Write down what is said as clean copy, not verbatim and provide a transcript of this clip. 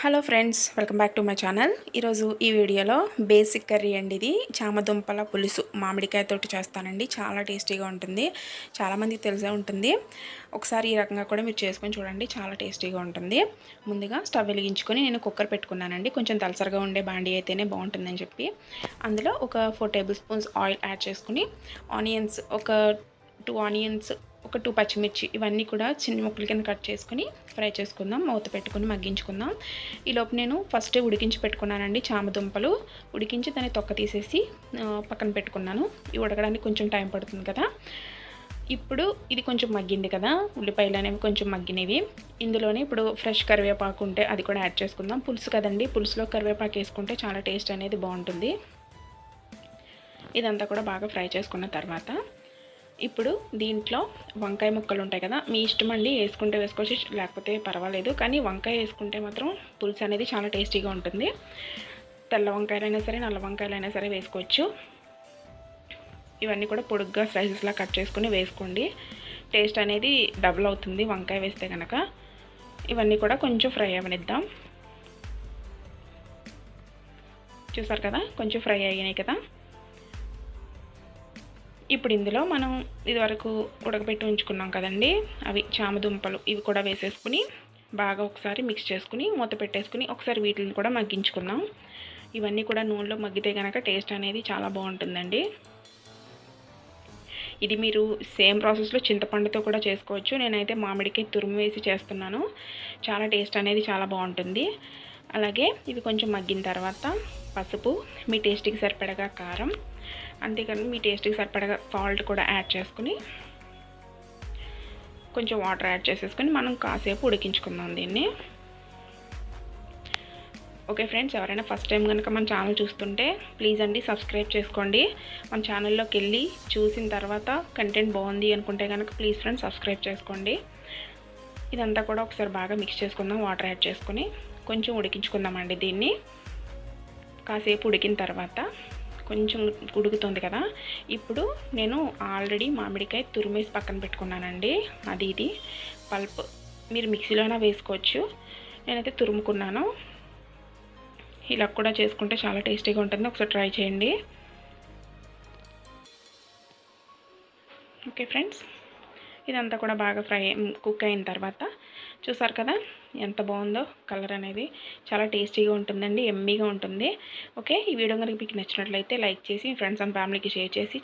Hello friends, welcome back to my channel. ఈరోజు ఈ వీడియోలో బేసిక్ కర్రీ అండి. ఇది చామదుంపల పులుసు మామిడికాయతోటి చేస్తానండి. చాలా టేస్టీగా ఉంటుంది. చాలామందికి తెలిసే ఉంటుంది. ఒకసారి ఈ రకంగా కూడా మీరు చేసుకొని చూడండి, చాలా టేస్టీగా ఉంటుంది. ముందుగా స్టవ్ వెలిగించుకొని నేను కుక్కర్ పెట్టుకున్నానండి. కొంచెం దలసరిగా ఉండే బాండీ అయితేనే బాగుంటుందని చెప్పి అందులో ఒక 4 టేబుల్ స్పూన్స్ ఆయిల్ యాడ్ చేసుకుని ఆనియన్స్ ఒక 2 ఆనియన్స్, ఒక 2 పచ్చిమిర్చి ఇవన్నీ కూడా చిన్న ముక్కల కింద కట్ చేసుకుని ఫ్రై చేసుకుందాం. మూత పెట్టుకుని మగ్గించుకుందాం. ఈలోపు నేను ఫస్ట్ ఉడికించి పెట్టుకున్నానండి చామదుంపలు. ఉడికించి దాన్ని తొక్క తీసేసి పక్కన పెట్టుకున్నాను. ఇవి ఉడకడానికి కొంచెం టైం పడుతుంది కదా. ఇప్పుడు ఇది కొంచెం మగ్గింది కదా, ఉల్లిపాయలు అనేవి కొంచెం మగ్గినవి. ఇందులోనే ఇప్పుడు ఫ్రెష్ కరివేపాకు ఉంటే అది కూడా యాడ్ చేసుకుందాం. పులుసు కదండి, పులుసులో కరివేపాకు వేసుకుంటే చాలా టేస్ట్ అనేది బాగుంటుంది. ఇదంతా కూడా బాగా ఫ్రై చేసుకున్న తర్వాత ఇప్పుడు దీంట్లో వంకాయ ముక్కలు ఉంటాయి కదా, మీ ఇష్టం అండి, వేసుకుంటే వేసుకోవచ్చు, లేకపోతే పర్వాలేదు. కానీ వంకాయ వేసుకుంటే మాత్రం పులుసు అనేది చాలా టేస్టీగా ఉంటుంది. తెల్ల వంకాయలైనా సరే, నల్ల వంకాయలైనా సరే వేసుకోవచ్చు. ఇవన్నీ కూడా పొడుగ్గా స్లైసెస్లా కట్ చేసుకుని వేసుకోండి. టేస్ట్ అనేది డబుల్ అవుతుంది వంకాయ వేస్తే కనుక. ఇవన్నీ కూడా కొంచెం ఫ్రై అవ్వనిద్దాం. చూసారు కదా, కొంచెం ఫ్రై అయ్యాయి కదా. ఇప్పుడు ఇందులో మనం ఇదివరకు ఉడకబెట్టి ఉంచుకున్నాం కదండి, అవి చామదుంపలు, ఇవి కూడా వేసేసుకుని బాగా ఒకసారి మిక్స్ చేసుకుని మూత పెట్టేసుకుని ఒకసారి వీటిని కూడా మగ్గించుకుందాం. ఇవన్నీ కూడా నూనెలో మగ్గితే కనుక టేస్ట్ అనేది చాలా బాగుంటుందండి. ఇది మీరు సేమ్ ప్రాసెస్లో చింతపండుతో కూడా చేసుకోవచ్చు. నేనైతే మామిడికాయ తురుము వేసి చేస్తున్నాను. చాలా టేస్ట్ అనేది చాలా బాగుంటుంది. అలాగే ఇవి కొంచెం మగ్గిన తర్వాత పసుపు, మీ టేస్ట్కి సరిపడగా కారం, అంతేకాదు మీ టేస్ట్కి సరిపడగా సాల్ట్ కూడా యాడ్ చేసుకుని కొంచెం వాటర్ యాడ్ చేసేసుకొని మనం కాసేపు ఉడికించుకుందాం దీన్ని. ఓకే ఫ్రెండ్స్, ఎవరైనా ఫస్ట్ టైం కనుక మన ఛానల్ చూస్తుంటే ప్లీజ్ అండి సబ్స్క్రైబ్ చేసుకోండి. మన ఛానల్లోకి వెళ్ళి చూసిన తర్వాత కంటెంట్ బాగుంది అనుకుంటే కనుక ప్లీజ్ ఫ్రెండ్స్ సబ్స్క్రైబ్ చేసుకోండి. ఇదంతా కూడా ఒకసారి బాగా మిక్స్ చేసుకుందాం. వాటర్ యాడ్ చేసుకుని కొంచెం ఉడికించుకుందామండి దీన్ని. కాసేపు ఉడికిన తర్వాత కొంచెం ఉడుకుతుంది కదా, ఇప్పుడు నేను ఆల్రెడీ మామిడికాయ తురిమేసి పక్కన పెట్టుకున్నానండి. ఇది పల్ప్ మీరు మిక్సీలోనే వేసుకోవచ్చు. నేనైతే తురుముకున్నాను. ఇలా కూడా చేసుకుంటే చాలా టేస్టీగా ఉంటుంది. ఒకసారి ట్రై చేయండి. ఓకే ఫ్రెండ్స్, ఇదంతా కూడా బాగా కుక్ అయిన తర్వాత చూసారు కదా ఎంత బాగుందో కలర్ అనేది. చాలా టేస్టీగా ఉంటుందండి, ఎమ్మీగా ఉంటుంది. ఓకే, ఈ వీడియో కనుక మీకు నచ్చినట్లయితే లైక్ చేసి ఫ్రెండ్స్ అండ్ ఫ్యామిలీకి షేర్ చేసి